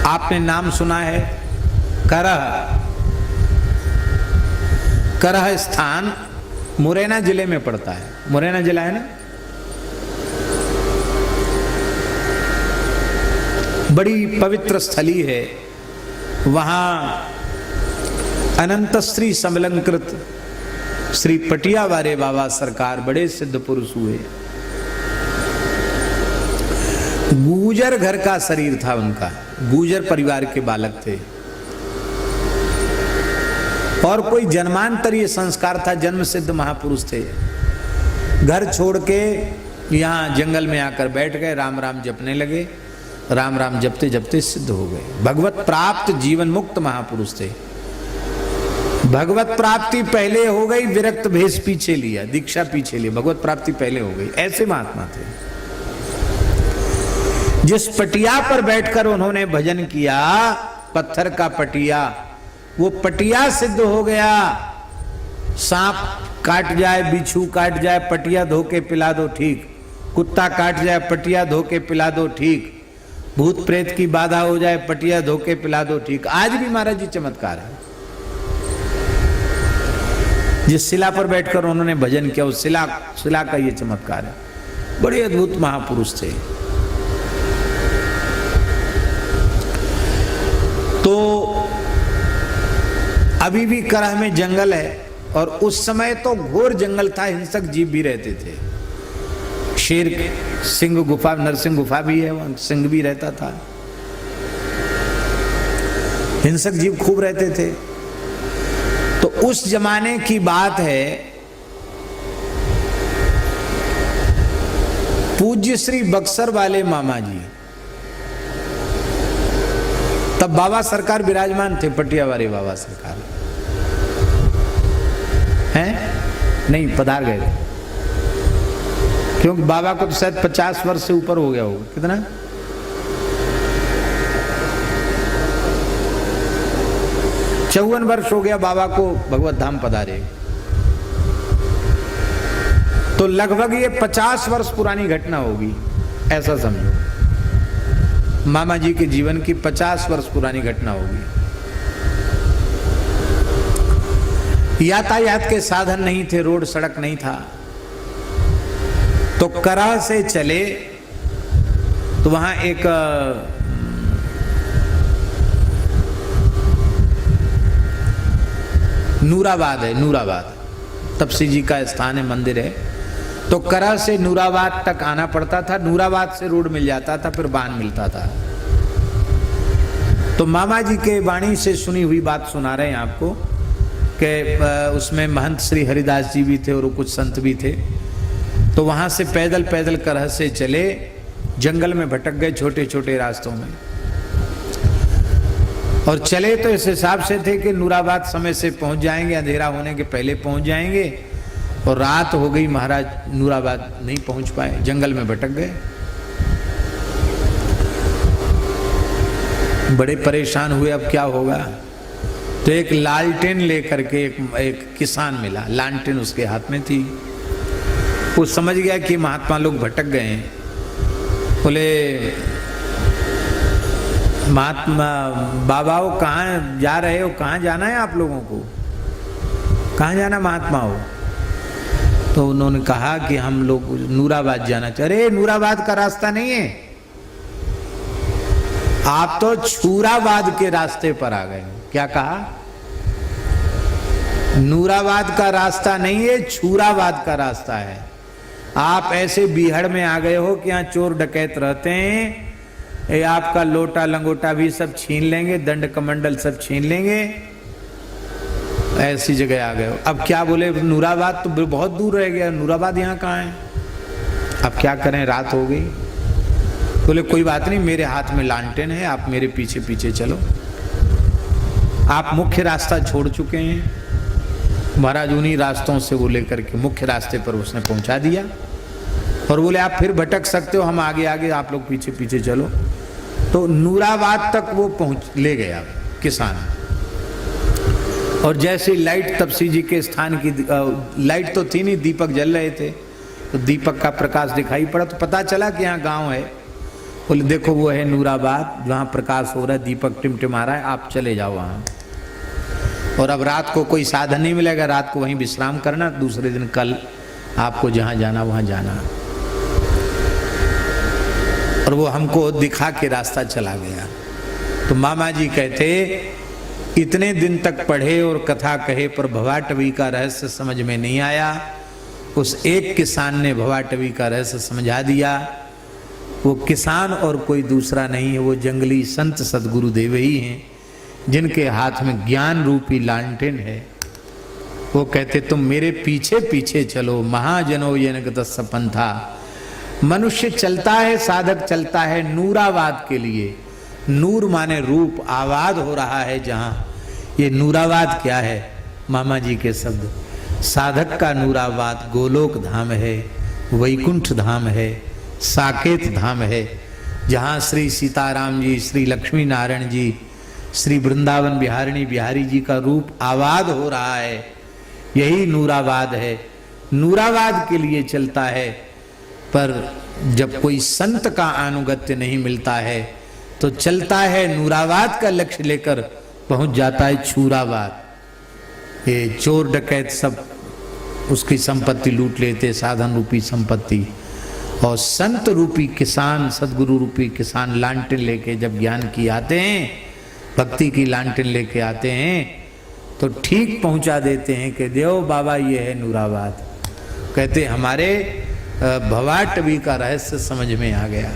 आपने नाम सुना है करह। करह स्थान मुरैना जिले में पड़ता है। मुरैना जिला है ना, बड़ी पवित्र स्थली है। वहां अनंत श्री समलंकृत श्री पटियावारे बाबा सरकार बड़े सिद्ध पुरुष हुए। गूजर घर का शरीर था उनका, गूजर परिवार के बालक थे और कोई जन्मांतरीय संस्कार था, जन्म सिद्ध महापुरुष थे। घर छोड़ के यहाँ जंगल में आकर बैठ गए, राम राम जपने लगे। राम राम जपते जपते सिद्ध हो गए, भगवत प्राप्त जीवन मुक्त महापुरुष थे। भगवत प्राप्ति पहले हो गई, विरक्त भेष पीछे लिया, दीक्षा पीछे लिया, भगवत प्राप्ति पहले हो गई। ऐसे महात्मा थे। जिस पटिया पर बैठकर उन्होंने भजन किया, पत्थर का पटिया, वो पटिया सिद्ध हो गया। सांप काट जाए, बिच्छू काट जाए, पटिया धो के पिला दो ठीक। कुत्ता काट जाए, पटिया धो के पिला दो ठीक। भूत प्रेत की बाधा हो जाए, पटिया धो के पिला दो ठीक। आज भी महाराज जी चमत्कार है। जिस शिला पर बैठकर उन्होंने भजन किया, उस शिला का ये चमत्कार है। बड़े अद्भुत महापुरुष थे। तो अभी भी करह में जंगल है और उस समय तो घोर जंगल था, हिंसक जीव भी रहते थे। शेर, सिंह गुफा, नरसिंह गुफा भी है, वहां सिंह भी रहता था। हिंसक जीव खूब रहते थे। तो उस जमाने की बात है, पूज्य श्री बक्सर वाले मामा जी, तब बाबा सरकार विराजमान थे, पटियावारे बाबा सरकार हैं, नहीं पधार गए थे। क्योंकि बाबा को तो शायद 50 वर्ष से ऊपर हो गया होगा। कितना? 54 वर्ष हो गया बाबा को भगवत धाम पधारे। तो लगभग ये 50 वर्ष पुरानी घटना होगी, ऐसा समझो। मामा जी के जीवन की 50 वर्ष पुरानी घटना होगी। यातायात के साधन नहीं थे, रोड सड़क नहीं था। तो करह से चले तो वहां एक नूराबाद है, नूराबाद तपसी जी का स्थान है, मंदिर है। तो करह से नूराबाद तक आना पड़ता था। नूराबाद से रोड मिल जाता था, फिर वाहन मिलता था। तो मामा जी के वाणी से सुनी हुई बात सुना रहे हैं आपको कि उसमें महंत श्री हरिदास जी भी थे और कुछ संत भी थे। तो वहां से पैदल पैदल करह से चले, जंगल में भटक गए छोटे छोटे रास्तों में। और चले तो इस हिसाब से थे कि नूराबाद समय से पहुंच जाएंगे, अंधेरा होने के पहले पहुंच जाएंगे। और रात हो गई, महाराज नूराबाद नहीं पहुंच पाए, जंगल में भटक गए। बड़े परेशान हुए, अब क्या होगा। तो एक लालटेन लेकर के एक किसान मिला, लालटेन उसके हाथ में थी। वो समझ गया कि महात्मा लोग भटक गए हैं। बोले, महात्मा बाबाओ कहाँ जा रहे हो, कहाँ जाना है आप लोगों को, कहाँ जाना महात्मा हो। तो उन्होंने कहा कि हम लोग नूराबाद जाना चाह रहे। नूराबाद का रास्ता नहीं है, आप तो छूराबाद के रास्ते पर आ गए। क्या कहा? नूराबाद का रास्ता नहीं है, छूराबाद का रास्ता है। आप ऐसे बीहड़ में आ गए हो कि यहाँ चोर डकैत रहते हैं, ये आपका लोटा लंगोटा भी सब छीन लेंगे, दंड कमंडल सब छीन लेंगे, ऐसी जगह आ गए हो। अब क्या बोले, नूराबाद तो बहुत दूर रह गया, नूराबाद यहाँ कहाँ है, अब क्या करें, रात हो गई। बोले कोई बात नहीं, मेरे हाथ में लालटेन है, आप मेरे पीछे पीछे चलो। आप मुख्य रास्ता छोड़ चुके हैं। महाराज उन्हीं रास्तों से वो लेकर के मुख्य रास्ते पर उसने पहुंचा दिया। और बोले आप फिर भटक सकते हो, हम आगे आगे, आप लोग पीछे पीछे चलो। तो नूराबाद तक वो ले गया किसान। और जैसे लाइट तपसी जी के स्थान की लाइट तो थी नहीं, दीपक जल रहे थे, तो दीपक का प्रकाश दिखाई पड़ा, तो पता चला कि यहाँ गांव है। बोले देखो वो है नूराबाद, जहाँ प्रकाश हो रहा है, दीपक टिमटिमा रहा है, आप चले जाओ वहाँ। और अब रात को कोई साधन नहीं मिलेगा, रात को वहीं विश्राम करना, दूसरे दिन कल आपको जहाँ जाना वहाँ जाना। और वो हमको दिखा के रास्ता चला गया। तो मामा जी कहते इतने दिन तक पढ़े और कथा कहे पर भवाटवी का रहस्य समझ में नहीं आया। उस एक किसान ने भवाटवी का रहस्य समझा दिया। वो किसान और कोई दूसरा नहीं है, वो जंगली संत सदगुरुदेव ही हैं, जिनके हाथ में ज्ञान रूपी लालटेन है। वो कहते तुम मेरे पीछे पीछे चलो, महाजनो येन पंथा। मनुष्य चलता है, साधक चलता है नूराबाद के लिए। नूर माने रूप, आबाद हो रहा है जहां। ये नूराबाद क्या है? मामा जी के शब्द, साधक का नूराबाद गोलोक धाम है, वैकुंठ धाम है, साकेत धाम है, जहाँ श्री सीताराम जी, श्री लक्ष्मी नारायण जी, श्री वृंदावन बिहारिणी बिहारी जी का रूप आबाद हो रहा है। यही नूराबाद है। नूराबाद के लिए चलता है, पर जब कोई संत का अनुगत्य नहीं मिलता है तो चलता है नूराबाद का लक्ष्य लेकर, पहुंच जाता है छूराबाद। ये चोर डकैत सब उसकी संपत्ति लूट लेते, साधन रूपी संपत्ति। और संत रूपी किसान, सदगुरु रूपी किसान लांटेन लेके जब ज्ञान की आते हैं, भक्ति की लांटेन लेके आते हैं, तो ठीक पहुंचा देते हैं कि देव बाबा ये है नूराबाद। कहते हमारे भवाटवी का रहस्य समझ में आ गया।